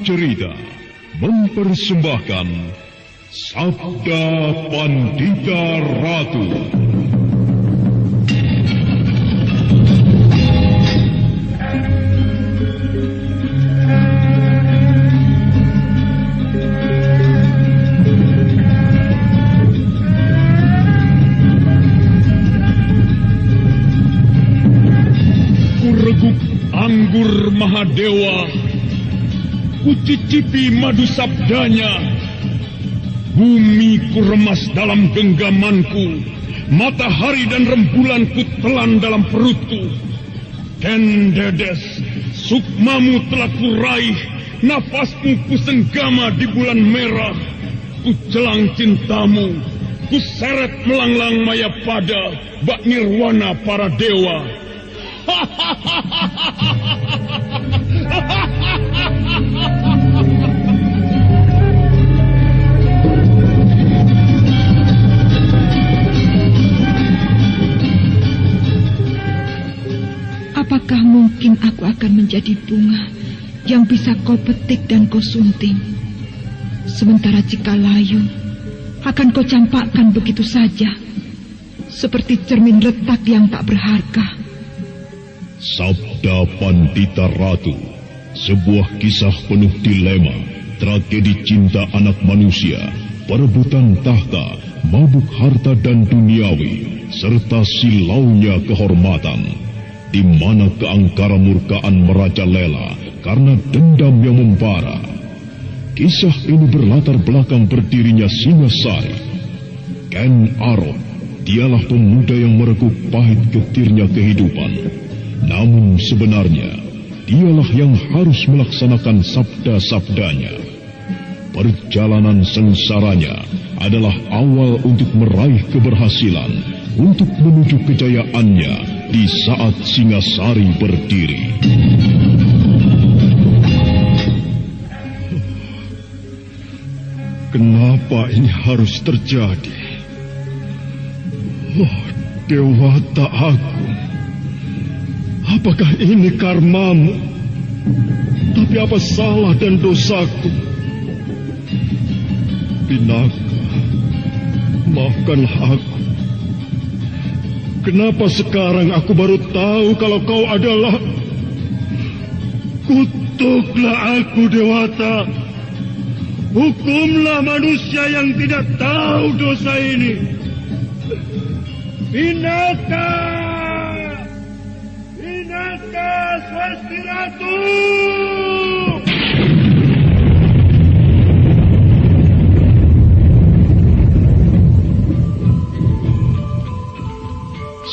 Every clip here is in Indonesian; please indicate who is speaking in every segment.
Speaker 1: Cerita mempersembahkan Sabda Pandita Ratu. Kureguk anggur Mahadewa, kucicipi madu sabdanya, bumi kuremas dalam genggamanku, matahari dan rembulan kutelan dalam perutku. Dan Dedes, sukmamu telah kuraih, nafasmu kusenggama di bulan merah, kujelang cintamu, kuseret melanglang Mayapada, bak nirwana para dewa.
Speaker 2: Apakah mungkin aku akan menjadi bunga yang bisa kau petik dan kau sunting? Sementara jika layu, akan kau campakkan begitu saja, seperti cermin retak yang tak berharga.
Speaker 1: Sabda Pandita Ratu, sebuah kisah penuh dilema, tragedi cinta anak manusia, perebutan tahta, mabuk harta dan duniawi, serta silaunya kehormatan, di mana keangkara murkaan merajalela karena dendam yang membara. Kisah ini berlatar belakang berdirinya Singasari. Ken Arok, dialah pemuda yang merekuk pahit getirnya kehidupan. Namun sebenarnya, dialah yang harus melaksanakan sabda-sabdanya. Perjalanan sengsaranya adalah awal untuk meraih keberhasilan, untuk menuju kejayaannya di saat Singasari berdiri.
Speaker 3: Kenapa ini harus terjadi? Oh, Dewata Agung, apakah ini karmamu? Tapi apa salah dan dosaku? Pinaka, maafkanlah aku. Kenapa sekarang aku baru tahu kalau kau adalah... Kutuklah aku, Dewata. Hukumlah manusia yang tidak tahu dosa ini. Pinaka! Pinaka Swasti Ratu!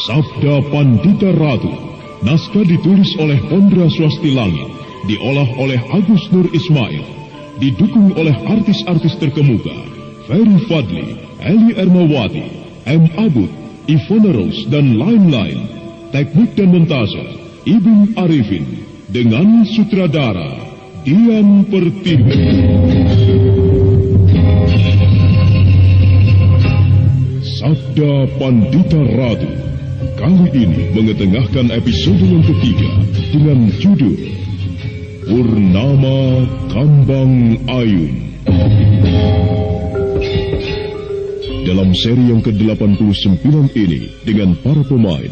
Speaker 1: Sabda Pandita Ratu, naskah ditulis oleh Ondra Swasti Langit, diolah oleh Agus Nur Ismail, didukung oleh artis-artis terkemuka, Ferry Fadli, Eli Ermawati, M. Abud, Ivana Rose, dan lain-lain. Teknik dan montase, Ibn Arifin, dengan sutradara Dian Pertiwi. Sabda Pandita Ratu kali ini mengetengahkan episode yang ketiga dengan judul Purnama Kambang Ayun. Dalam seri yang ke-89 ini dengan para pemain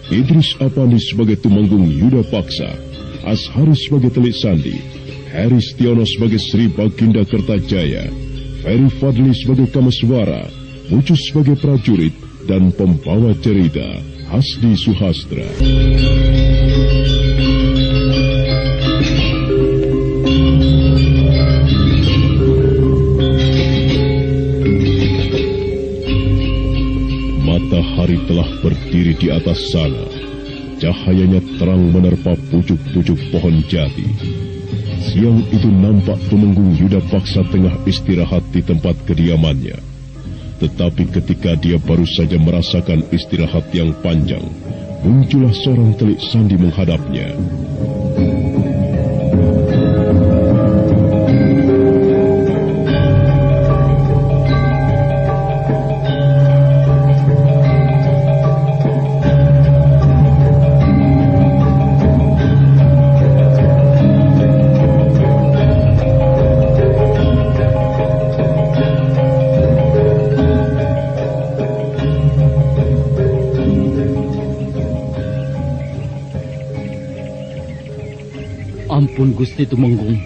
Speaker 1: Idris Apandi sebagai Tumenggung Yuda Paksa, Ashari sebagai Telik Sandi, Heri Stiono sebagai Sri Baginda Kertajaya, Ferry Fadli sebagai Kamaswara, Mucus sebagai prajurit, dan pembawa cerita Hasdi Suhastra. Matahari telah berdiri di atas sana. Cahayanya terang menerpa pucuk-pucuk pohon jati. Siang itu nampak Tumenggung Yudapaksa tengah istirahat di tempat kediamannya. Tetapi ketika dia baru saja merasakan istirahat yang panjang, muncullah seorang telik sandi menghadapnya.
Speaker 4: Ampun Gusti Tumenggung,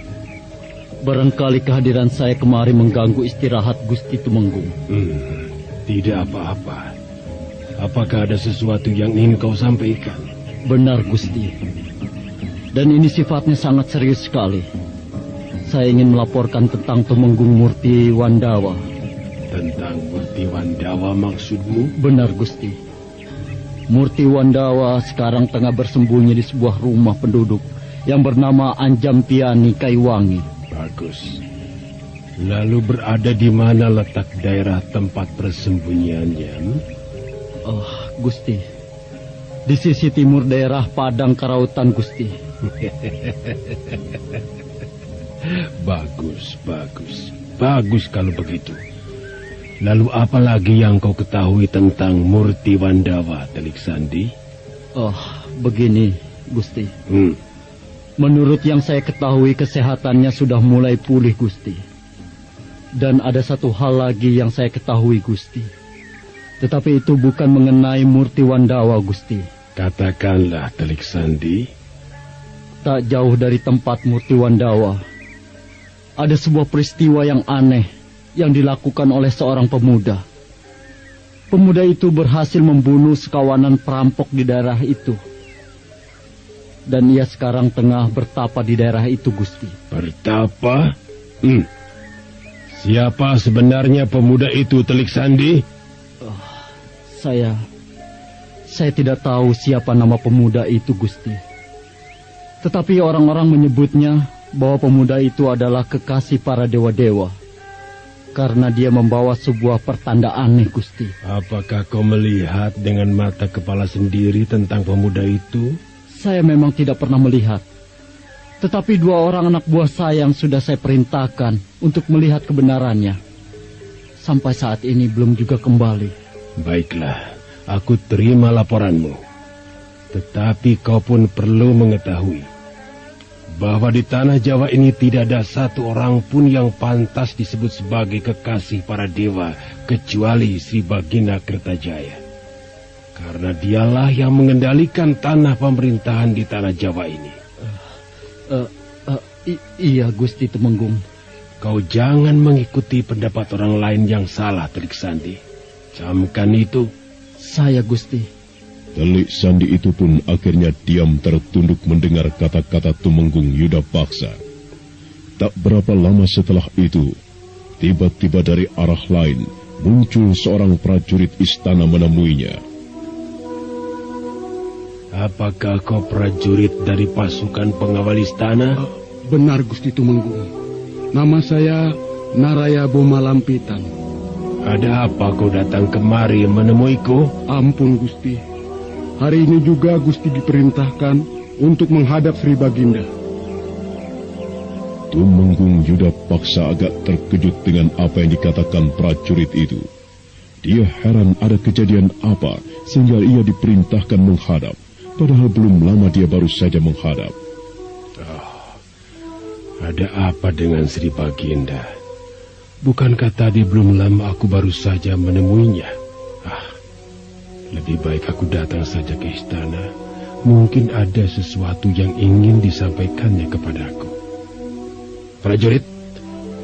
Speaker 4: barangkali kehadiran saya kemari mengganggu istirahat Gusti Tumenggung.
Speaker 3: Tidak apa-apa. Apakah ada sesuatu yang ingin kau sampaikan?
Speaker 4: Benar Gusti, dan ini sifatnya sangat serius sekali. Saya ingin melaporkan tentang Tumenggung Murti Wandawa.
Speaker 3: Tentang Murti Wandawa maksudmu?
Speaker 4: Benar Gusti, Murti Wandawa sekarang tengah bersembunyi di sebuah rumah penduduk yang bernama Anjamtiani Kaiwangi.
Speaker 3: Bagus. Lalu berada di mana letak daerah tempat persembunyiannya?
Speaker 4: Gusti, di sisi timur daerah Padang Karautan, Gusti.
Speaker 3: Bagus, bagus. Bagus kalau begitu. Lalu apa lagi yang kau ketahui tentang Murti Wandawa, Telik Sandi?
Speaker 4: Begini, Gusti.
Speaker 3: Menurut
Speaker 4: yang saya ketahui, kesehatannya sudah mulai pulih, Gusti. Dan ada satu hal lagi yang saya ketahui, Gusti. Tetapi itu bukan mengenai Murti Wandawa, Gusti.
Speaker 3: Katakanlah, Telik Sandi.
Speaker 4: Tak jauh dari tempat Murti Wandawa, ada sebuah peristiwa yang aneh yang dilakukan oleh seorang pemuda. Pemuda itu berhasil membunuh sekawanan perampok di daerah itu. Dan ia sekarang tengah bertapa di daerah itu, Gusti.
Speaker 3: Bertapa? Siapa sebenarnya pemuda itu, Telik Sandi?
Speaker 4: Saya tidak tahu siapa nama pemuda itu, Gusti. Tetapi orang-orang menyebutnya bahwa pemuda itu adalah kekasih para dewa-dewa. Karena dia membawa sebuah pertanda aneh, Gusti.
Speaker 3: Apakah kau melihat dengan mata kepala sendiri tentang pemuda itu?
Speaker 4: Saya memang tidak pernah melihat. Tetapi dua orang anak buah saya yang sudah saya perintahkan untuk melihat kebenarannya, sampai saat ini belum juga kembali.
Speaker 3: Baiklah, aku terima laporanmu. Tetapi kau pun perlu mengetahui bahwa di tanah Jawa ini tidak ada satu orang pun yang pantas disebut sebagai kekasih para dewa kecuali Sri Baginda Kertajaya. Karena dialah yang mengendalikan tanah pemerintahan di tanah Jawa ini.
Speaker 4: Iya, Gusti Tumenggung.
Speaker 3: Kau jangan mengikuti pendapat orang lain yang salah, Telik Sandi. Camkan itu.
Speaker 4: Saya, Gusti.
Speaker 1: Telik Sandi itu pun akhirnya diam tertunduk mendengar kata-kata Tumenggung Yudapaksa. Tak berapa lama setelah itu, tiba-tiba dari arah lain muncul seorang prajurit istana menemuinya.
Speaker 3: Apakah kau prajurit dari pasukan pengawal istana?
Speaker 5: Benar, Gusti Tumenggung. Nama saya Naraya Bomalampitan.
Speaker 3: Ada apa kau datang kemari menemuiku?
Speaker 5: Ampun, Gusti. Hari ini juga Gusti diperintahkan untuk menghadap Sri Baginda.
Speaker 1: Tumenggung Yudapaksa agak terkejut dengan apa yang dikatakan prajurit itu. Dia heran ada kejadian apa sehingga ia diperintahkan menghadap. Padahal belum lama dia baru saja menghadap.
Speaker 3: Ada apa dengan Sri Baginda? Bukankah tadi belum lama aku baru saja menemuinya? Lebih baik aku datang saja ke istana. Mungkin ada sesuatu yang ingin disampaikannya kepadaku. Prajurit,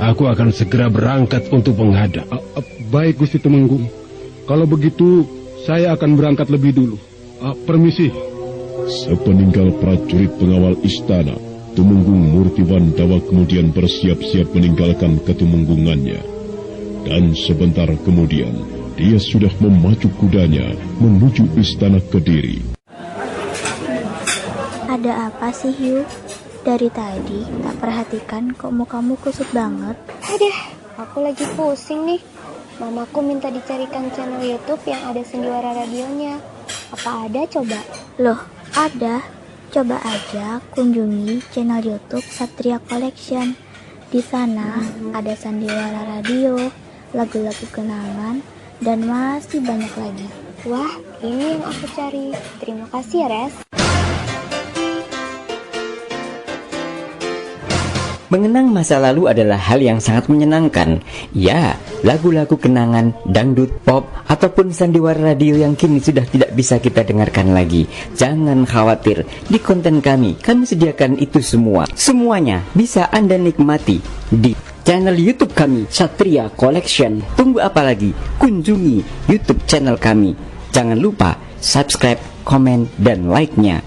Speaker 3: aku akan segera berangkat untuk menghadap.
Speaker 5: Baik, Gusti Tumenggung. Kalau begitu, saya akan berangkat lebih dulu. Permisi.
Speaker 1: Sepeninggal prajurit pengawal istana, Tumenggung Murti Wandawa kemudian bersiap-siap meninggalkan ketumenggungannya. Dan sebentar kemudian, dia sudah memacu kudanya menuju istana Kediri.
Speaker 6: Ada apa sih, Yu? Dari tadi tak perhatikan kok mukamu kusut banget.
Speaker 7: Aduh, aku lagi pusing nih. Mamaku minta dicarikan channel YouTube yang ada Sandiwara radionya. Apa ada coba?
Speaker 6: Loh, ada. Coba aja kunjungi channel YouTube Satria Collection. Di sana ada Sandiwara Radio, lagu-lagu kenangan, dan masih banyak lagi.
Speaker 7: Wah, ini yang aku cari. Terima kasih ya, Res.
Speaker 8: Mengenang masa lalu adalah hal yang sangat menyenangkan. Ya, lagu-lagu kenangan, dangdut, pop, ataupun sandiwara radio yang kini sudah tidak bisa kita dengarkan lagi. Jangan khawatir, di konten kami sediakan itu semua. Semuanya bisa Anda nikmati di channel YouTube kami, Satria Collection. Tunggu apa lagi? Kunjungi YouTube channel kami. Jangan lupa subscribe, komen, dan like-nya.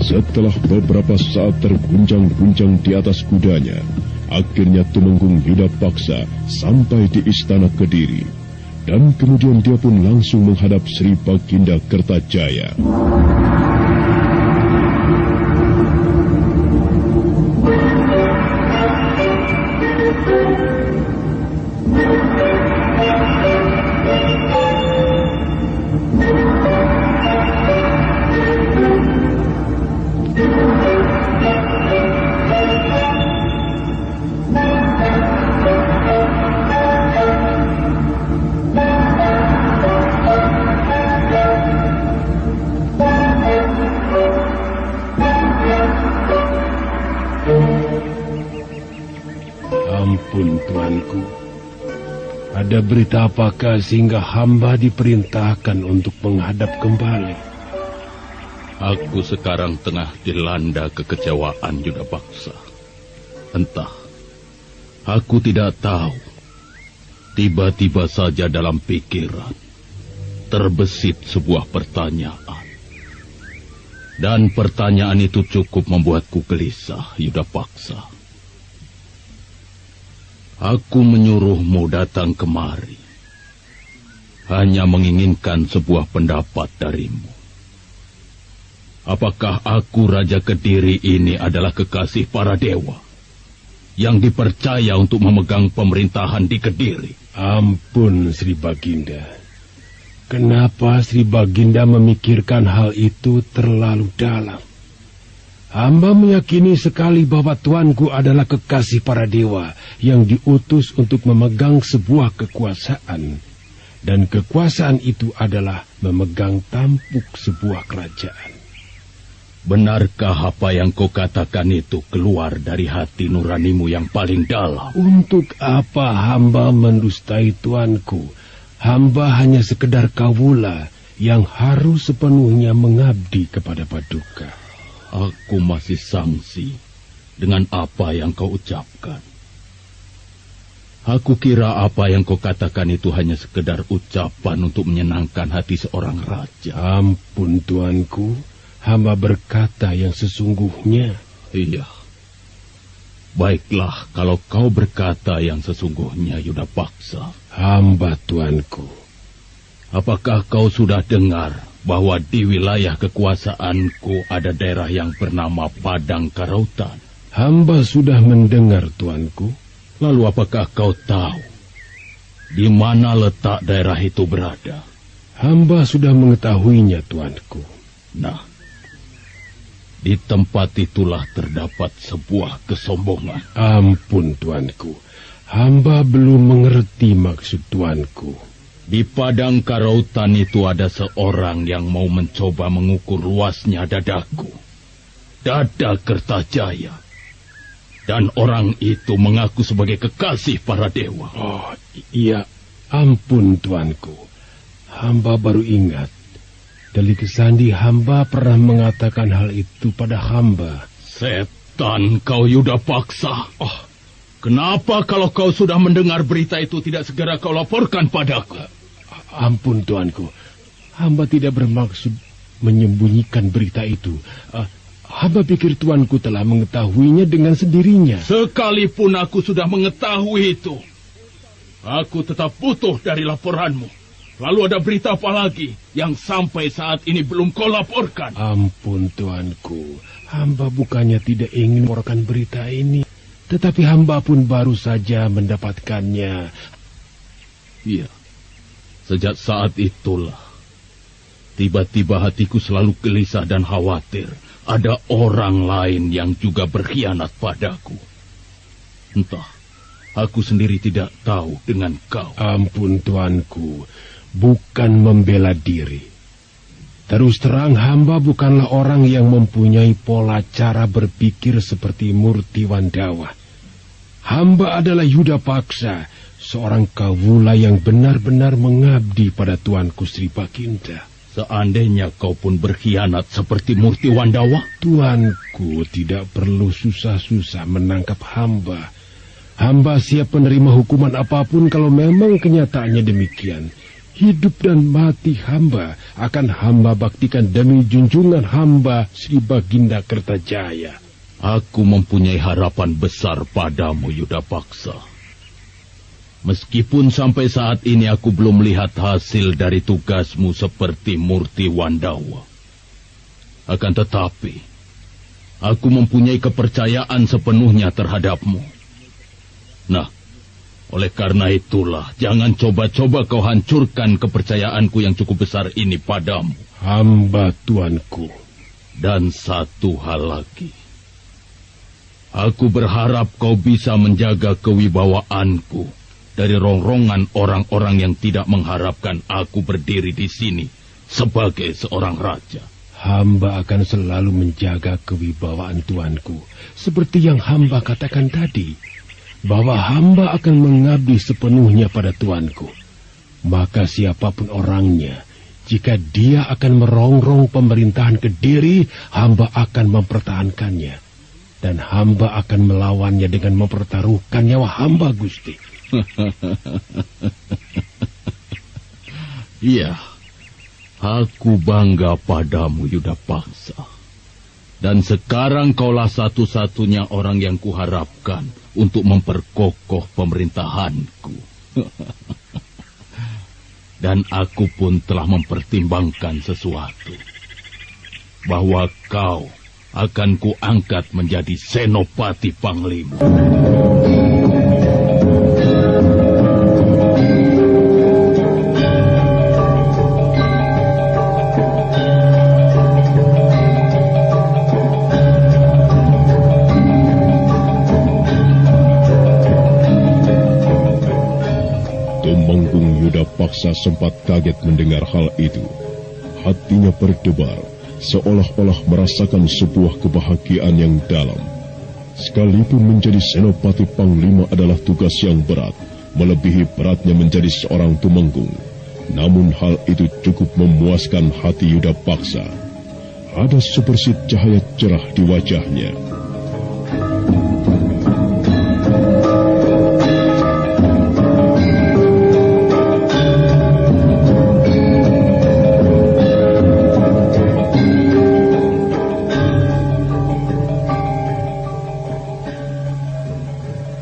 Speaker 1: Setelah beberapa saat terguncang-guncang di atas kudanya, akhirnya Tumenggung Hida Paksa sampai di istana Kediri. Dan kemudian dia pun langsung menghadap Sri Baginda Kertajaya.
Speaker 3: Ampun tuanku, ada berita apakah sehingga hamba diperintahkan untuk menghadap kembali?
Speaker 9: Aku sekarang tengah dilanda kekecewaan Yuda Paksa. Entah, aku tidak tahu. Tiba-tiba saja dalam pikiran terbesit sebuah pertanyaan. Dan pertanyaan itu cukup membuatku gelisah, Yuda Paksa. Aku menyuruhmu datang kemari, hanya menginginkan sebuah pendapat darimu. Apakah aku Raja Kediri ini adalah kekasih para dewa, yang dipercaya untuk memegang pemerintahan di Kediri?
Speaker 3: Ampun, Sri Baginda. Kenapa Sri Baginda memikirkan hal itu terlalu dalam? Hamba meyakini sekali bahwa tuanku adalah kekasih para dewa yang diutus untuk memegang sebuah kekuasaan. Dan kekuasaan itu adalah memegang tampuk sebuah kerajaan.
Speaker 9: Benarkah apa yang kau katakan itu keluar dari hati nuranimu yang paling dalam?
Speaker 3: Untuk apa hamba mendustai tuanku? Hamba hanya sekedar kawula yang harus sepenuhnya mengabdi kepada Paduka.
Speaker 9: Aku masih sangsi dengan apa yang kau ucapkan. Aku kira apa yang kau katakan itu hanya sekedar ucapan untuk menyenangkan hati seorang raja.
Speaker 3: Ampun tuanku, hamba berkata yang sesungguhnya.
Speaker 9: Iya. Baiklah kalau kau berkata yang sesungguhnya, Yuda Paksa.
Speaker 3: Hamba tuanku.
Speaker 9: Apakah kau sudah dengar bahwa di wilayah kekuasaanku ada daerah yang bernama Padang Karautan?
Speaker 3: Hamba sudah mendengar, tuanku.
Speaker 9: Lalu apakah kau tahu di mana letak daerah itu berada?
Speaker 3: Hamba sudah mengetahuinya, tuanku.
Speaker 9: Nah, di tempat itulah terdapat sebuah kesombongan.
Speaker 3: Ampun, tuanku. Hamba belum mengerti maksud tuanku.
Speaker 9: Di Padang Karautan itu ada seorang yang mau mencoba mengukur luasnya dadaku. Dada Kertajaya. Dan orang itu mengaku sebagai kekasih para dewa.
Speaker 3: Oh, iya. Ampun, tuanku. Hamba baru ingat. Delik Sandi, hamba pernah mengatakan hal itu pada hamba.
Speaker 9: Setan kau Yudapaksa. Oh, kenapa kalau kau sudah mendengar berita itu tidak segera kau laporkan padaku?
Speaker 3: Ampun tuanku, hamba tidak bermaksud menyembunyikan berita itu. Hamba pikir tuanku telah mengetahuinya dengan sendirinya.
Speaker 9: Sekalipun aku sudah mengetahui itu, aku tetap butuh dari laporanmu. Lalu ada berita apa lagi yang sampai saat ini belum kau laporkan?
Speaker 3: Ampun tuanku, hamba bukannya tidak ingin melaporkan berita ini, tetapi hamba pun baru saja mendapatkannya.
Speaker 9: Iya, sejak saat itulah tiba-tiba hatiku selalu gelisah dan khawatir. Ada orang lain yang juga berkhianat padaku. Entah, aku sendiri tidak tahu dengan kau.
Speaker 3: Ampun tuanku, bukan membela diri. Terus terang, hamba bukanlah orang yang mempunyai pola cara berpikir seperti Murti Wandawa. Hamba adalah Yudapaksa, seorang kawula yang benar-benar mengabdi pada tuanku Sri Baginda.
Speaker 9: Seandainya kau pun berkhianat seperti Murti Wandawa,
Speaker 3: tuanku tidak perlu susah-susah menangkap hamba. Hamba siap menerima hukuman apapun kalau memang kenyataannya demikian. Hidup dan mati hamba akan hamba baktikan demi junjungan hamba Sri Baginda Kertajaya.
Speaker 9: Aku mempunyai harapan besar padamu, Yudapaksa. Meskipun sampai saat ini aku belum melihat hasil dari tugasmu seperti Murti Wandawa. Akan tetapi, aku mempunyai kepercayaan sepenuhnya terhadapmu. Nah, oleh karena itulah, jangan coba-coba kau hancurkan kepercayaanku yang cukup besar ini padamu.
Speaker 3: Hamba tuanku.
Speaker 9: Dan satu hal lagi. Aku berharap kau bisa menjaga kewibawaanku dari rongrongan orang-orang yang tidak mengharapkan aku berdiri di sini sebagai seorang raja.
Speaker 3: Hamba akan selalu menjaga kewibawaan tuanku, seperti yang hamba katakan tadi, bahwa hamba akan mengabdi sepenuhnya pada tuanku. Maka siapapun orangnya, jika dia akan merongrong pemerintahan Kediri, hamba akan mempertahankannya. Dan hamba akan melawannya dengan mempertaruhkan nyawa hamba, Gusti.
Speaker 9: Iya, aku bangga padamu, Yudapaksa. Dan sekarang kaulah satu-satunya orang yang kuharapkan untuk memperkokoh pemerintahanku. Dan aku pun telah mempertimbangkan sesuatu. Bahwa kau akan kuangkat menjadi Senopati Panglima.
Speaker 1: Paksa sempat kaget mendengar hal itu. Hatinya berdebar, seolah-olah merasakan sebuah kebahagiaan yang dalam. Sekalipun menjadi Senopati Panglima adalah tugas yang berat, melebihi beratnya menjadi seorang tumenggung. Namun hal itu cukup memuaskan hati Yudapaksa. Ada sepersit cahaya cerah di wajahnya.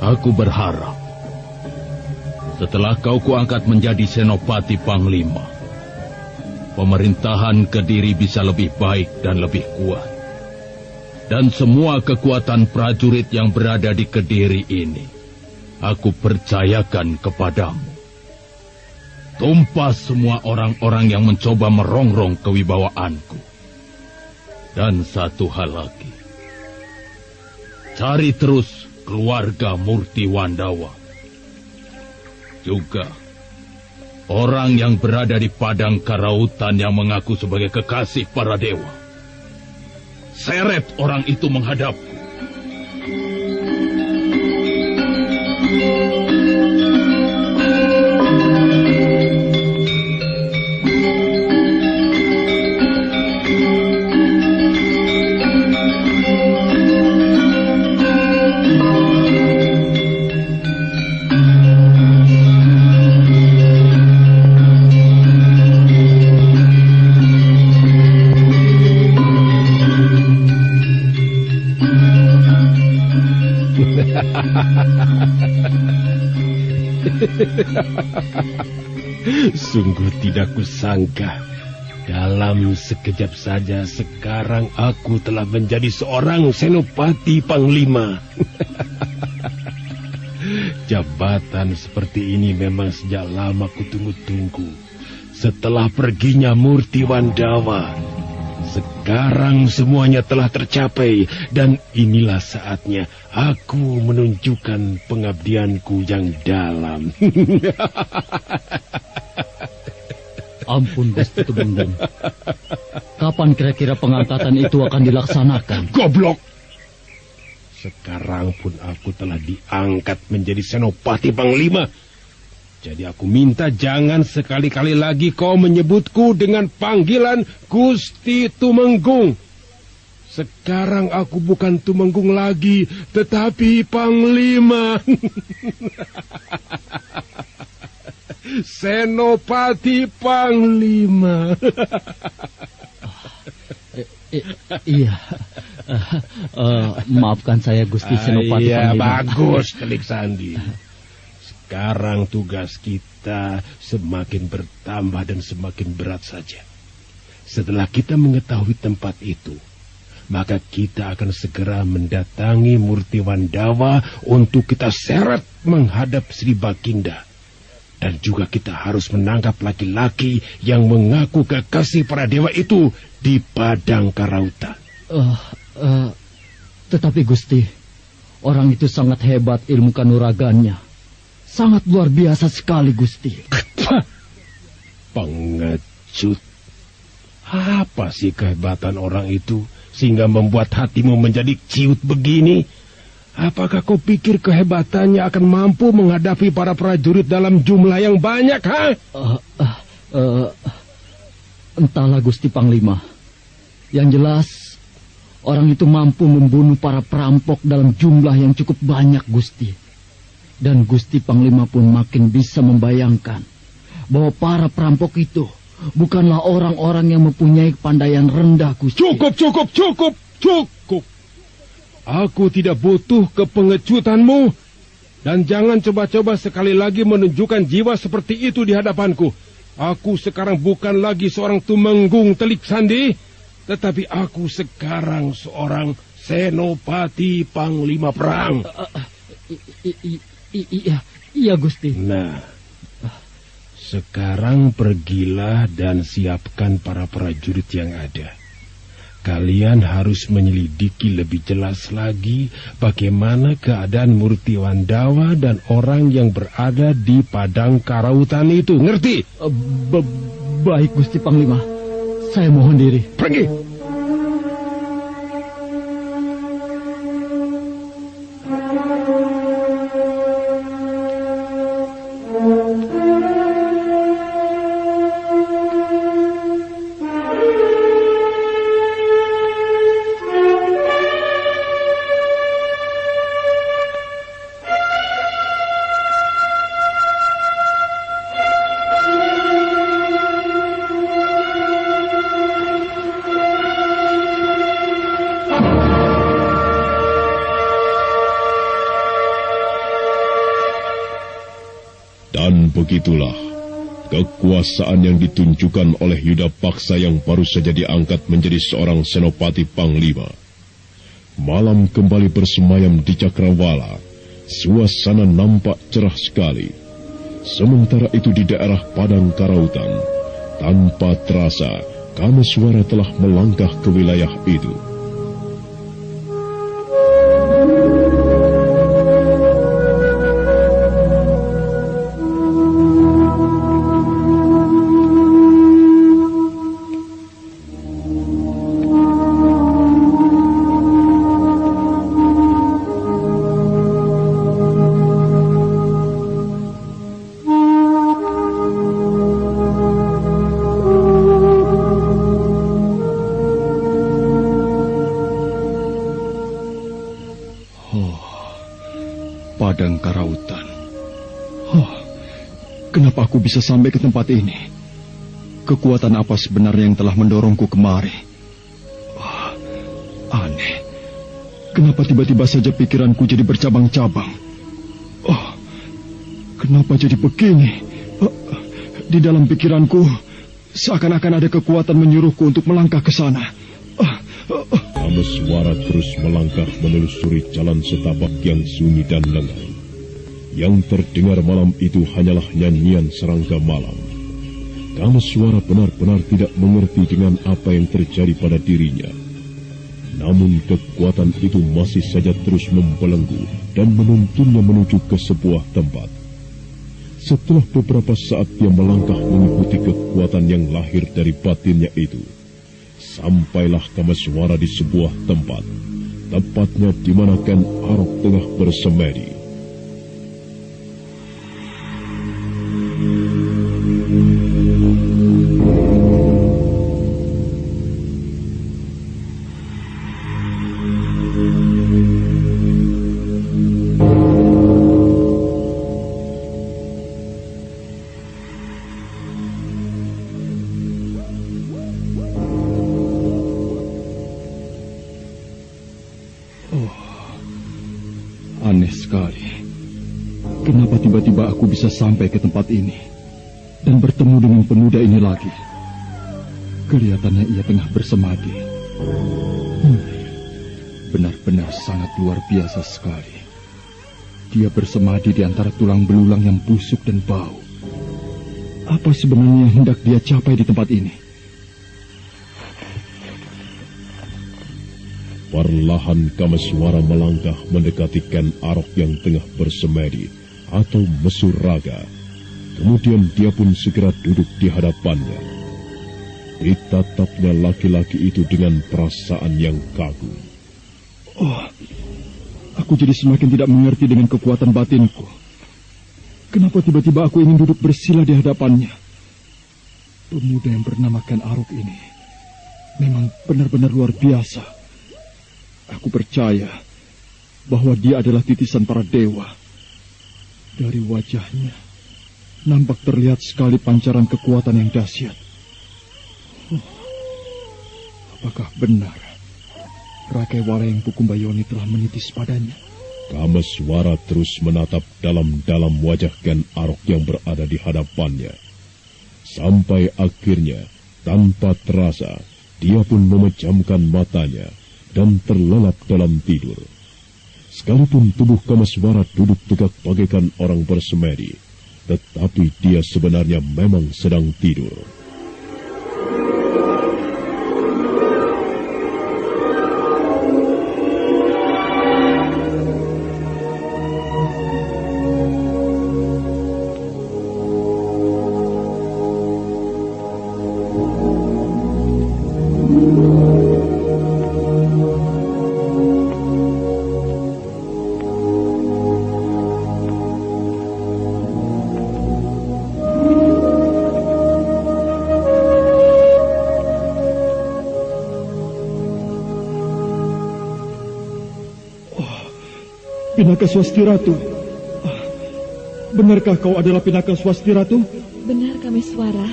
Speaker 9: Aku berharap setelah kau kuangkat menjadi Senopati Panglima, pemerintahan Kediri bisa lebih baik dan lebih kuat. Dan semua kekuatan prajurit yang berada di Kediri ini, aku percayakan kepadamu. Tumpas semua orang-orang yang mencoba merongrong kewibawaanku. Dan satu hal lagi, cari terus keluarga Murti Wandawa. Juga orang yang berada di padang karautan yang mengaku sebagai kekasih para dewa. Seret orang itu menghadapku.
Speaker 3: Sungguh tidak kusangka, dalam sekejap saja sekarang aku telah menjadi seorang senopati panglima. Jabatan seperti ini memang sejak lama kutunggu-tunggu. Setelah perginya Murti Wandawa, sekarang semuanya telah tercapai, dan inilah saatnya aku menunjukkan pengabdianku yang dalam.
Speaker 4: Ampun Gusti Tumenggung, kapan kira-kira pengangkatan itu akan dilaksanakan?
Speaker 3: Goblok! Sekarang pun aku telah diangkat menjadi senopati panglima. Jadi aku minta jangan sekali-kali lagi kau menyebutku dengan panggilan Gusti Tumenggung. Sekarang aku bukan Tumenggung lagi, tetapi panglima. Senopati panglima.
Speaker 4: Iya. Maafkan saya Gusti Senopati
Speaker 3: Panglima.
Speaker 4: Panglima.
Speaker 3: Bagus, Telik Sandi. Sekarang tugas kita semakin bertambah dan semakin berat saja. Setelah kita mengetahui tempat itu, maka kita akan segera mendatangi Murti Wandawa untuk kita seret menghadap Sri Baginda. Dan juga kita harus menangkap laki-laki yang mengaku kekasih para dewa itu di Padang Karautan.
Speaker 4: Tetapi Gusti, orang itu sangat hebat ilmu kanuragannya. Sangat luar biasa sekali, Gusti.
Speaker 3: Pengecut. Apa sih kehebatan orang itu sehingga membuat hatimu menjadi ciut begini? Apakah kau pikir kehebatannya akan mampu menghadapi para prajurit dalam jumlah yang banyak, ha?
Speaker 4: Entahlah, Gusti Panglima. Yang jelas, orang itu mampu membunuh para perampok dalam jumlah yang cukup banyak, Gusti. Dan Gusti Panglima pun makin bisa membayangkan bahwa para perampok itu bukanlah orang-orang yang mempunyai kepandaian rendah, Gusti.
Speaker 3: Cukup. Aku tidak butuh kepengecutanmu. Dan jangan coba-coba sekali lagi menunjukkan jiwa seperti itu di hadapanku. Aku sekarang bukan lagi seorang Tumenggung Telik Sandi, tetapi aku sekarang seorang senopati panglima perang.
Speaker 4: Iya, Gusti.
Speaker 3: Nah, sekarang pergilah dan siapkan para prajurit yang ada. Kalian harus menyelidiki lebih jelas lagi bagaimana keadaan Murti Wandawa dan orang yang berada di Padang Karautan itu. Ngerti?
Speaker 4: Baik, Gusti Panglima. Saya mohon diri.
Speaker 3: Pergi!
Speaker 1: Dan begitulah kekuasaan yang ditunjukkan oleh Yuda Paksa yang baru saja diangkat menjadi seorang senopati panglima. Malam kembali bersemayam di Cakrawala. Suasana nampak cerah sekali. Sementara itu di daerah Padang Karautan, tanpa terasa Kameswara telah melangkah ke wilayah itu.
Speaker 5: Padang Karautan. Kenapa aku bisa sampai ke tempat ini? Kekuatan apa sebenarnya yang telah mendorongku kemari? Aneh. Kenapa tiba-tiba saja pikiranku jadi bercabang-cabang? Kenapa jadi begini? Di dalam pikiranku, seakan-akan ada kekuatan menyuruhku untuk melangkah ke sana.
Speaker 1: Kameswara terus melangkah menelusuri jalan setapak yang sunyi dan lengang. Yang terdengar malam itu hanyalah nyanyian serangga malam. Kameswara benar-benar tidak mengerti dengan apa yang terjadi pada dirinya. Namun kekuatan itu masih saja terus membelenggu dan menuntunnya menuju ke sebuah tempat. Setelah beberapa saat dia melangkah mengikuti kekuatan yang lahir dari batinnya itu, sampailah Kameswara di sebuah tempat, tepatnya di mana Ken Arok tengah bersemedi.
Speaker 5: Aneh sekali. Kenapa tiba-tiba aku bisa sampai ke tempat ini dan bertemu dengan pemuda ini lagi? Kelihatannya ia tengah bersemadi. Benar-benar sangat luar biasa sekali. Dia bersemadi di antara tulang belulang yang busuk dan bau. Apa sebenarnya yang hendak dia capai di tempat ini?
Speaker 1: Perlahan Kameswara melangkah mendekati Ken Arok yang tengah bersemedi atau mesur raga. Kemudian dia pun segera duduk di hadapannya. Ditatapnya laki-laki itu dengan perasaan yang kagum.
Speaker 5: Aku jadi semakin tidak mengerti dengan kekuatan batinku. Kenapa tiba-tiba aku ingin duduk bersila di hadapannya? Pemuda yang bernama Ken Arok ini memang benar-benar luar biasa. Aku percaya bahwa dia adalah titisan para dewa. Dari wajahnya nampak terlihat sekali pancaran kekuatan yang dahsyat. Apakah benar Rakai Walayang Pukumbayoni telah menitis padanya?
Speaker 1: Kameswara terus menatap dalam-dalam wajah Ken Arok yang berada di hadapannya. Sampai akhirnya, tanpa terasa, dia pun memejamkan matanya dan terlelap dalam tidur. Sekalipun tubuh Kameswara duduk tegak bagaikan orang bersemedi, tetapi dia sebenarnya memang sedang tidur.
Speaker 5: Pinaka Swasti Ratu. Benarkah kau adalah Pinaka Swasti Ratu?
Speaker 2: Benar, Kameswara.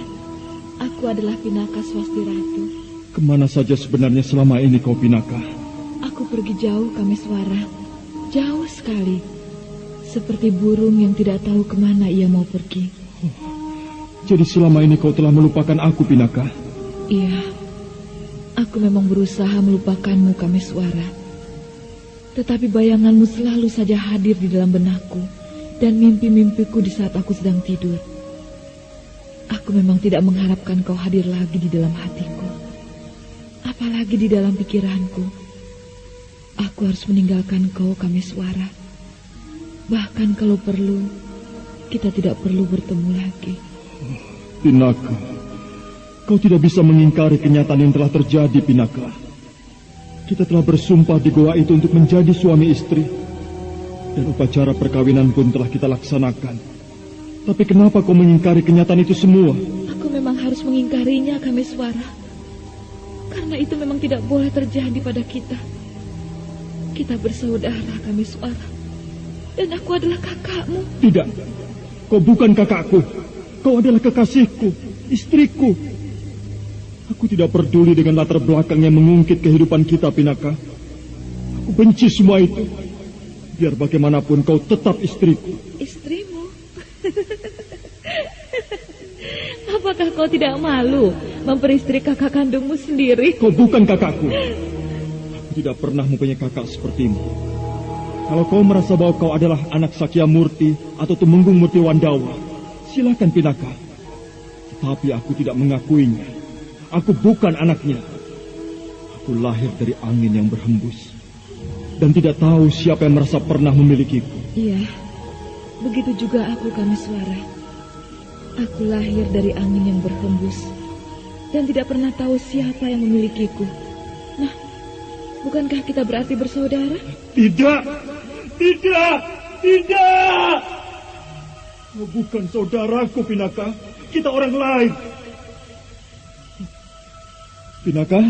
Speaker 2: Aku adalah Pinaka Swasti Ratu.
Speaker 5: Kemana saja sebenarnya selama ini kau Pinaka?
Speaker 2: Aku pergi jauh, Kameswara. Jauh sekali. Seperti burung yang tidak tahu kemana ia mau pergi.
Speaker 5: Jadi selama ini kau telah melupakan aku, Pinaka?
Speaker 2: Iya. Aku memang berusaha melupakanmu, Kameswara. Tetapi bayanganmu selalu saja hadir di dalam benakku dan mimpi-mimpiku di saat aku sedang tidur. Aku memang tidak mengharapkan kau hadir lagi di dalam hatiku, apalagi di dalam pikiranku. Aku harus meninggalkan kau, Kameswara. Bahkan kalau perlu, kita tidak perlu bertemu lagi.
Speaker 5: Pinaka, kau tidak bisa mengingkari kenyataan yang telah terjadi, Pinaka. Kita telah bersumpah di goa itu untuk menjadi suami istri. Dan upacara perkawinan pun telah kita laksanakan. Tapi kenapa kau mengingkari kenyataan itu semua?
Speaker 2: Aku memang harus mengingkarinya, Kameswara. Karena itu memang tidak boleh terjadi pada kita. Kita bersaudara, Kameswara. Dan aku adalah kakakmu.
Speaker 5: Tidak, kau bukan kakakku. Kau adalah kekasihku, istriku. Aku tidak peduli dengan latar belakang yang mengungkit kehidupan kita, Pinaka. Aku benci semua itu. Biar bagaimanapun kau tetap istriku.
Speaker 2: Istrimu? Apakah kau tidak malu memperistri kakak kandungmu sendiri?
Speaker 5: Kau bukan kakakku. Aku tidak pernah mempunyai kakak sepertimu. Kalau kau merasa bahwa kau adalah anak Sakya Murti atau Tumenggung Murti Wandawa, silakan Pinaka. Tetapi aku tidak mengakuinya. Aku bukan anaknya. Aku lahir dari angin yang berhembus. Dan tidak tahu siapa yang merasa pernah memilikiku.
Speaker 2: Iya, begitu juga aku, Kameswara. Aku lahir dari angin yang berhembus. Dan tidak pernah tahu siapa yang memilikiku. Nah, bukankah kita berarti bersaudara?
Speaker 5: Tidak! Tidak! Tidak! Kau bukan saudaraku, Pinaka. Kita orang lain. Pinaka?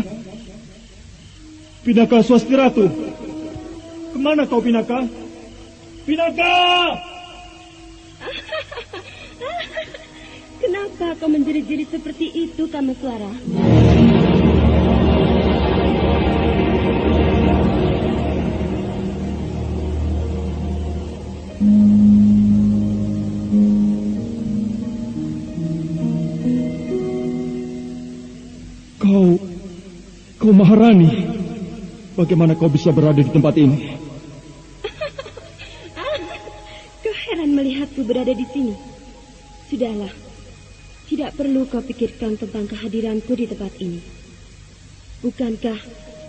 Speaker 5: Pinaka Swasti Ratu. Kemana kau, Pinaka? Pinaka!
Speaker 10: Kenapa kau menjerit-jerit seperti itu, Kameswara?
Speaker 5: Kau Maharani. Bagaimana kau bisa berada di tempat ini?
Speaker 10: Kau heran melihatku berada di sini. Sudahlah, tidak perlu kau pikirkan tentang kehadiranku di tempat ini. Bukankah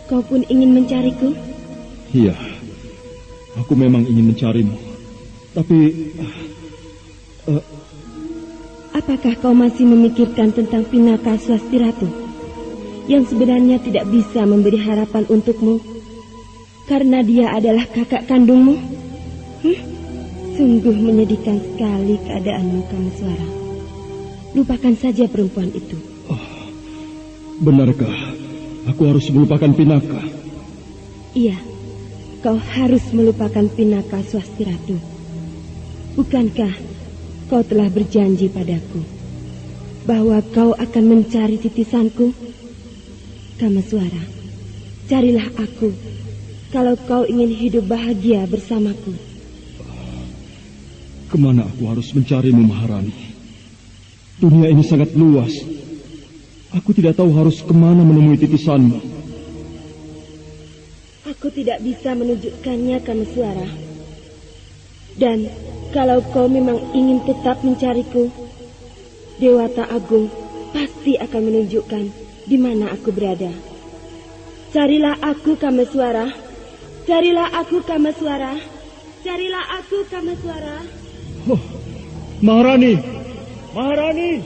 Speaker 10: kau pun ingin mencariku?
Speaker 5: Iya, aku memang ingin mencarimu. Tapi,
Speaker 10: apakah kau masih memikirkan tentang Pinaka Swasti Ratu? Yang sebenarnya tidak bisa memberi harapan untukmu karena dia adalah kakak kandungmu. Sungguh menyedihkan sekali keadaanmu, Kameswara. Lupakan saja perempuan itu.
Speaker 5: Benarkah aku harus melupakan Pinaka?
Speaker 10: Iya, kau harus melupakan Pinaka Swasti Ratu. Bukankah kau telah berjanji padaku bahwa kau akan mencari titisanku? Kameswara, carilah aku kalau kau ingin hidup bahagia bersamaku.
Speaker 5: Kemana aku harus mencarimu, Maharani? Dunia ini sangat luas. Aku tidak tahu harus kemana menemui titisanmu.
Speaker 10: Aku tidak bisa menunjukkannya, Kameswara. Dan kalau kau memang ingin tetap mencariku, Dewata Agung pasti akan menunjukkan di mana aku berada. Carilah aku, Kameswara. Carilah aku, Kameswara. Carilah aku, Kameswara.
Speaker 5: Oh, Maharani! Maharani!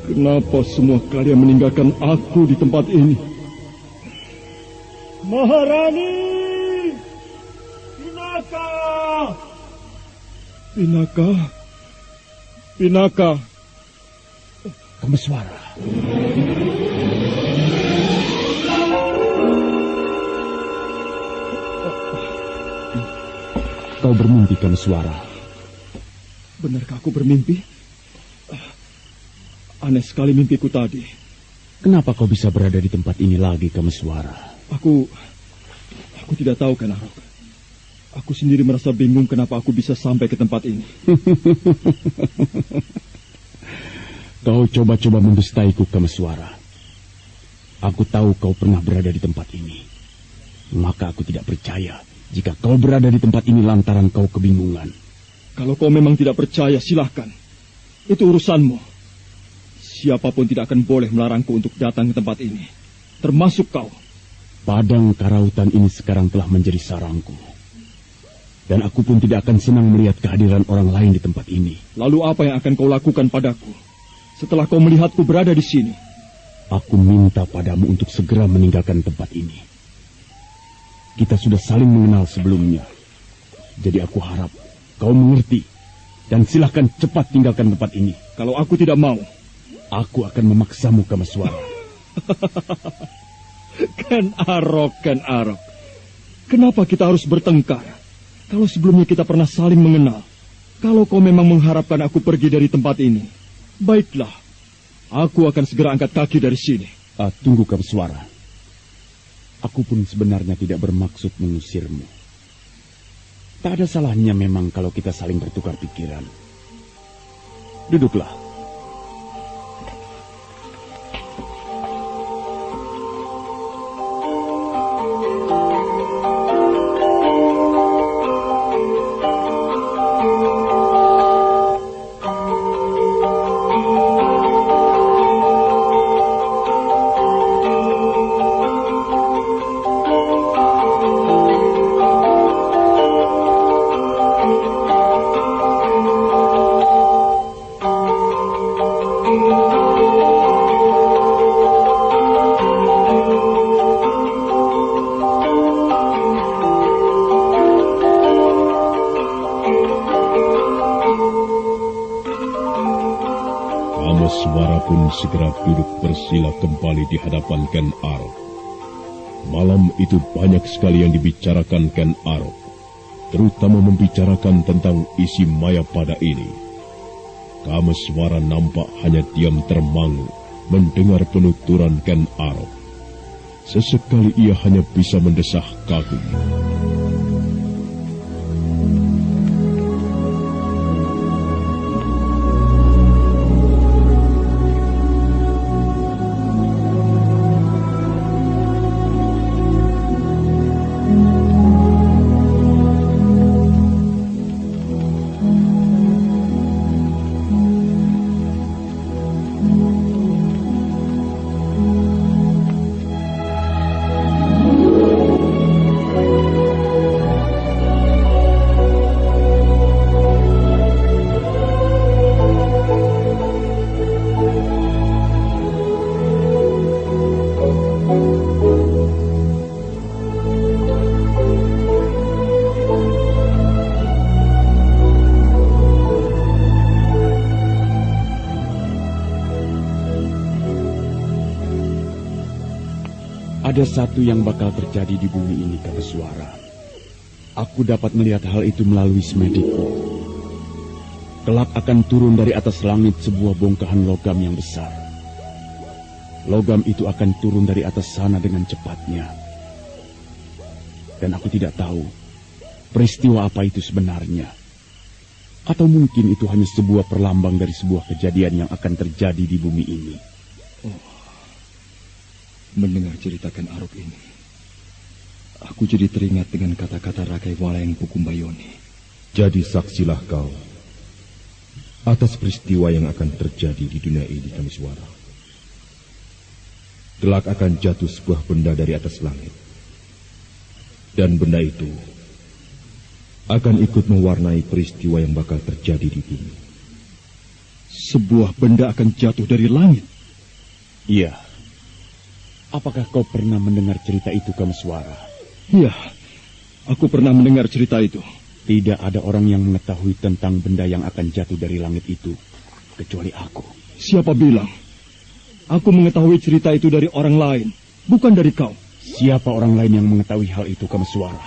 Speaker 5: Kenapa semua kalian meninggalkan aku di tempat ini? Maharani! Pinaka! Pinaka! Pinaka!
Speaker 3: Kameswara. Kau bermimpi, Kameswara.
Speaker 5: Benarkah aku bermimpi? Aneh sekali mimpiku tadi.
Speaker 3: Kenapa kau bisa berada di tempat ini lagi, Kameswara?
Speaker 5: Aku tidak tahu, Kanarok. Aku sendiri merasa bingung kenapa aku bisa sampai ke tempat ini.
Speaker 3: Kau coba-coba mendustaiku, Kameswara. Aku tahu kau pernah berada di tempat ini. Maka aku tidak percaya jika kau berada di tempat ini lantaran kau kebingungan.
Speaker 5: Kalau kau memang tidak percaya, silahkan. Itu urusanmu. Siapapun tidak akan boleh melarangku untuk datang ke tempat ini. Termasuk kau.
Speaker 3: Padang karautan ini sekarang telah menjadi sarangku. Dan aku pun tidak akan senang melihat kehadiran orang lain di tempat ini.
Speaker 5: Lalu apa yang akan kau lakukan padaku setelah kau melihatku berada di sini?
Speaker 3: Aku minta padamu untuk segera meninggalkan tempat ini. Kita sudah saling mengenal sebelumnya. Jadi aku harap kau mengerti. Dan silahkan cepat tinggalkan tempat ini.
Speaker 5: Kalau aku tidak mau,
Speaker 3: aku akan memaksamu, Kameswara.
Speaker 5: Ken Arok. Kenapa kita harus bertengkar? Kalau sebelumnya kita pernah saling mengenal. Kalau kau memang mengharapkan aku pergi dari tempat ini, baiklah, aku akan segera angkat kaki dari sini.
Speaker 3: Tunggu, Kameswara. Aku pun sebenarnya tidak bermaksud mengusirmu. Tak ada salahnya memang kalau kita saling bertukar pikiran.
Speaker 5: Duduklah.
Speaker 1: Kameswara pun segera duduk bersila kembali di hadapan Ken Arok. Malam itu banyak sekali yang dibicarakan Ken Arok, terutama membicarakan tentang isi Mayapada ini. Kameswara nampak hanya diam termangu mendengar penuturan Ken Arok. Sesekali ia hanya bisa mendesah kagum.
Speaker 11: Ada satu yang bakal terjadi di bumi ini, Kameswara. Aku dapat melihat hal itu melalui semediku. Kelak akan turun dari atas langit sebuah bongkahan logam yang besar. Logam itu akan turun dari atas sana dengan cepatnya. Dan aku tidak tahu peristiwa apa itu sebenarnya. Atau mungkin itu hanya sebuah perlambang dari sebuah kejadian yang akan terjadi di bumi ini.
Speaker 5: Mendengar ceritakan Arok ini, aku jadi teringat dengan kata-kata Rakai Walayang Pukumbayoni.
Speaker 12: Jadi saksilah kau atas peristiwa yang akan terjadi di dunia ini, Kameswara. Kelak akan jatuh sebuah benda dari atas langit. Dan benda itu akan ikut mewarnai peristiwa yang bakal terjadi di bumi.
Speaker 5: Sebuah benda akan jatuh dari langit?
Speaker 11: Iya. Apakah kau pernah mendengar cerita itu, Kameswara?
Speaker 5: Iya, aku pernah mendengar cerita itu.
Speaker 11: Tidak ada orang yang mengetahui tentang benda yang akan jatuh dari langit itu, kecuali aku.
Speaker 5: Siapa bilang? Aku mengetahui cerita itu dari orang lain, bukan dari kau.
Speaker 11: Siapa orang lain yang mengetahui hal itu, Kameswara?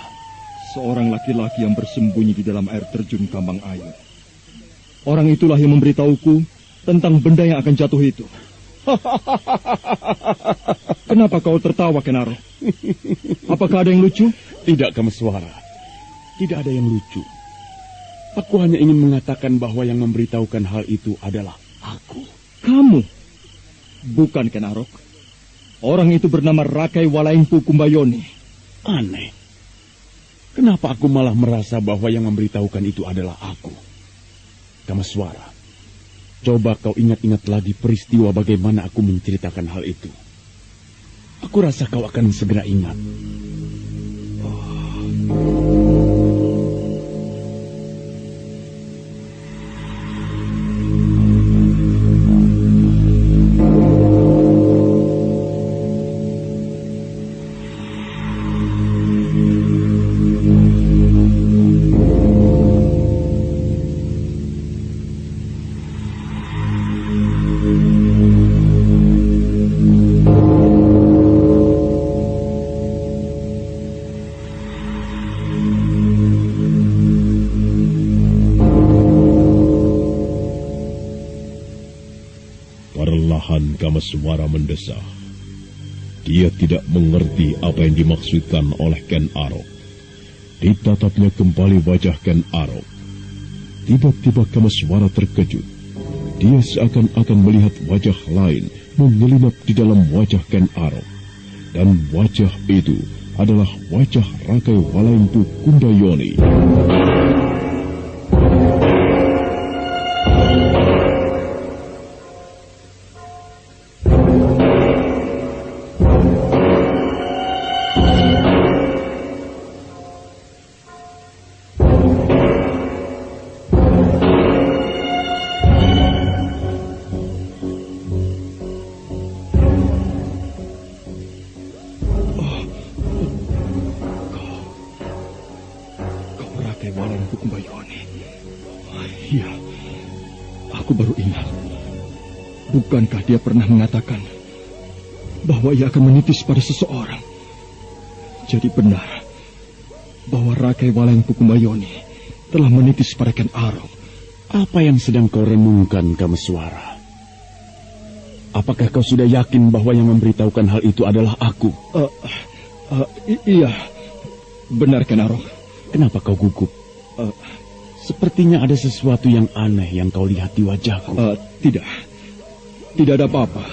Speaker 5: Seorang laki-laki yang bersembunyi di dalam air terjun Kambang Ayu. Orang itulah yang memberitahuku tentang benda yang akan jatuh itu. Kenapa kau tertawa, Ken Arok? Apakah ada yang lucu?
Speaker 11: Tidak, Kameswara. Tidak ada yang lucu. Aku hanya ingin mengatakan bahwa yang memberitahukan hal itu adalah aku.
Speaker 5: Kamu? Bukan, Ken Arok. Orang itu bernama Rakai Walayang Pukumbayoni.
Speaker 11: Aneh. Kenapa aku malah merasa bahwa yang memberitahukan itu adalah aku? Kameswara, coba kau ingat-ingat lagi peristiwa bagaimana aku menceritakan hal itu. Aku rasa kau akan segera ingat.
Speaker 1: Perlahan Kameswara mendesah. Dia tidak mengerti apa yang dimaksudkan oleh Ken Arok. Ditatapnya kembali wajah Ken Arok. Tiba-tiba Kameswara terkejut. dia seakan-akan melihat wajah lain menyelinap di dalam wajah Ken Arok. Dan wajah itu adalah wajah Rakai Walengpu Kundayoni.
Speaker 5: Iya, aku baru ingat. Bukankah dia pernah mengatakan bahwa ia akan menitis pada seseorang? Jadi benar bahwa Rakai Walengpu Kumbayoni telah menitis pada Ken Arok.
Speaker 11: Apa yang sedang kau renungkan, Kameswara? Apakah kau sudah yakin bahwa yang memberitahukan hal itu adalah aku?
Speaker 5: Iya, benar Ken Arok.
Speaker 11: Kenapa kau gugup? Sepertinya ada sesuatu yang aneh yang kau lihat di wajahku.
Speaker 5: Tidak ada apa-apa.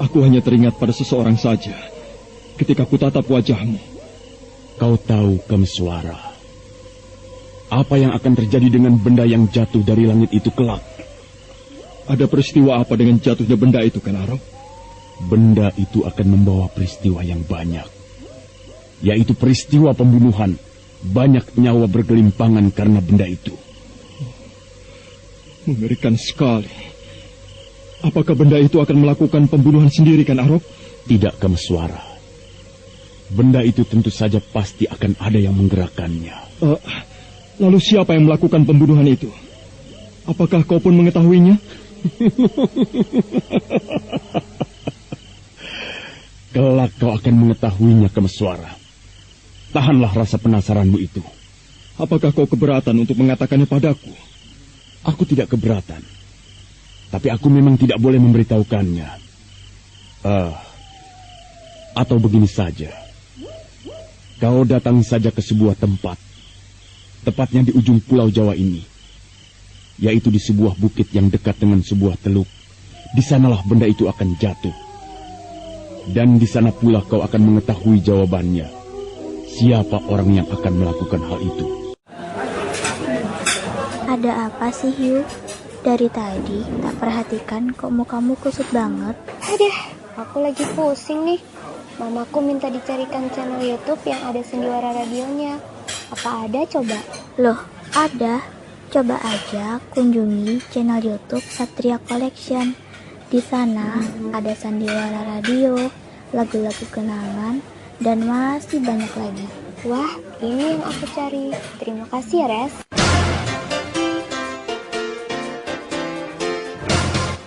Speaker 5: Aku hanya teringat pada seseorang saja ketika ku tatap wajahmu.
Speaker 11: Kau tahu, Kameswara, apa yang akan terjadi dengan benda yang jatuh dari langit itu kelak?
Speaker 5: Ada peristiwa apa dengan jatuhnya benda itu, Ken Arok?
Speaker 11: Benda itu akan membawa peristiwa yang banyak, yaitu peristiwa pembunuhan. Banyak nyawa bergelimpangan karena benda itu.
Speaker 5: Mengerikan sekali. Apakah benda itu akan melakukan pembunuhan sendiri, Ken Arok?
Speaker 11: Tidak, Kameswara. Benda itu tentu saja pasti akan ada yang menggerakkannya.
Speaker 5: Lalu siapa yang melakukan pembunuhan itu? Apakah kau pun mengetahuinya?
Speaker 11: Kelak kau akan mengetahuinya, Kameswara. Tahanlah rasa penasaranmu itu.
Speaker 5: Apakah kau keberatan untuk mengatakannya padaku?
Speaker 11: Aku tidak keberatan. Tapi aku memang tidak boleh memberitahukannya. Atau begini saja. Kau datang saja ke sebuah tempat. Tepatnya di ujung pulau Jawa ini. Yaitu di sebuah bukit yang dekat dengan sebuah teluk. Di sanalah benda itu akan jatuh. Dan di sana pula kau akan mengetahui jawabannya. Siapa orang yang akan melakukan hal itu?
Speaker 6: Ada apa sih, Hiu? Dari tadi tak perhatikan kok mukamu kusut banget.
Speaker 7: Aduh, aku lagi pusing nih. Mamaku minta dicarikan channel YouTube yang ada sendiwara radionya. Apa ada coba?
Speaker 6: Loh, ada. Coba aja kunjungi channel YouTube Satria Collection. Di sana ada sandiwara radio, lagu-lagu kenangan, dan masih banyak lagi.
Speaker 7: Wah, ini yang aku cari. Terima kasih ya, Res.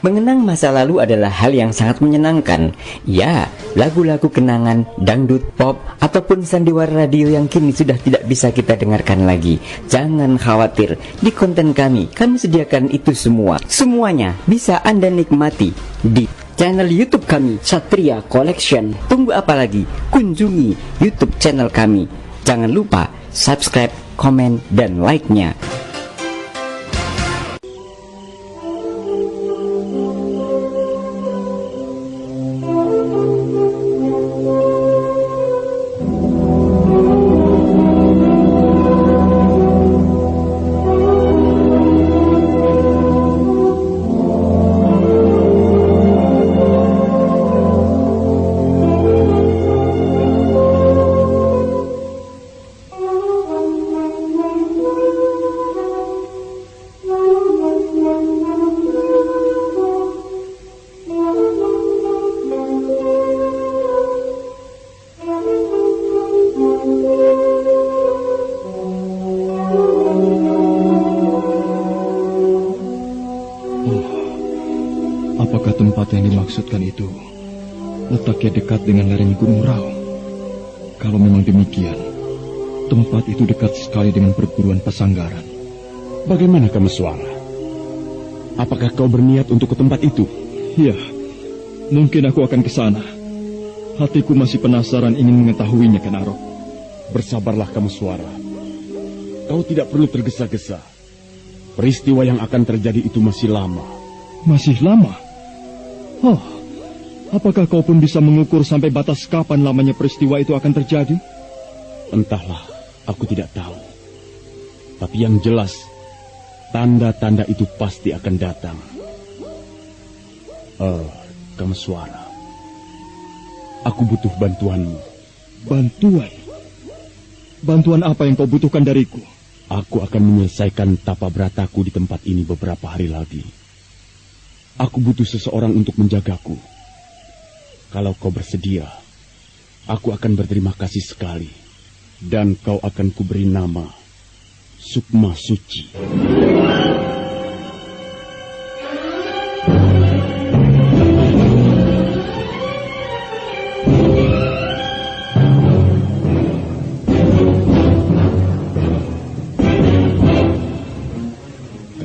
Speaker 8: Mengenang masa lalu adalah hal yang sangat menyenangkan. Ya, lagu-lagu kenangan, dangdut, pop, ataupun sandiwara radio yang kini sudah tidak bisa kita dengarkan lagi. Jangan khawatir, di konten kami sediakan itu semua. Semuanya bisa Anda nikmati di channel YouTube kami, Satria Collection. Tunggu apa lagi? Kunjungi YouTube channel kami. Jangan lupa subscribe, komen, dan like-nya.
Speaker 5: Apakah tempat yang dimaksudkan itu letaknya dekat dengan lereng Gunung Raung? Kalau memang demikian, tempat itu dekat sekali dengan perguruan Pasanggaran.
Speaker 11: Bagaimana, Kameswara? Apakah kau berniat untuk ke tempat itu?
Speaker 5: Ya, mungkin aku akan ke sana. Hatiku masih penasaran ingin mengetahuinya, Ken Arok.
Speaker 11: Bersabarlah, Kameswara. Kau tidak perlu tergesa-gesa. Peristiwa yang akan terjadi itu masih lama.
Speaker 5: Masih lama? Oh, apakah kau pun bisa mengukur sampai batas kapan lamanya peristiwa itu akan terjadi?
Speaker 11: Entahlah, aku tidak tahu. Tapi yang jelas, tanda-tanda itu pasti akan datang. Kameswara, aku butuh bantuanmu.
Speaker 5: Bantuan? Bantuan apa yang kau butuhkan dariku?
Speaker 11: Aku akan menyelesaikan tapa berataku di tempat ini beberapa hari lagi. Aku butuh seseorang untuk menjagaku. Kalau kau bersedia, aku akan berterima kasih sekali. Dan kau akan kuberi nama Sukma Suci.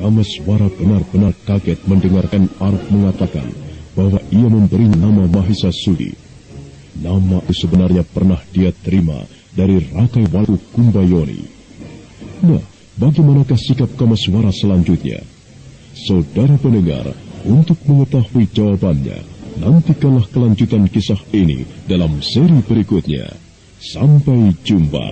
Speaker 1: Kameswara benar-benar kaget mendengarkan Aruk mengatakan bahwa ia memberi nama Mahisa Sudi. Nama itu sebenarnya pernah dia terima dari Rakai Walu Kumbayoni. Nah, bagaimanakah sikap Kameswara selanjutnya? Saudara pendengar, untuk mengetahui jawabannya, nantikanlah kelanjutan kisah ini dalam seri berikutnya. Sampai jumpa.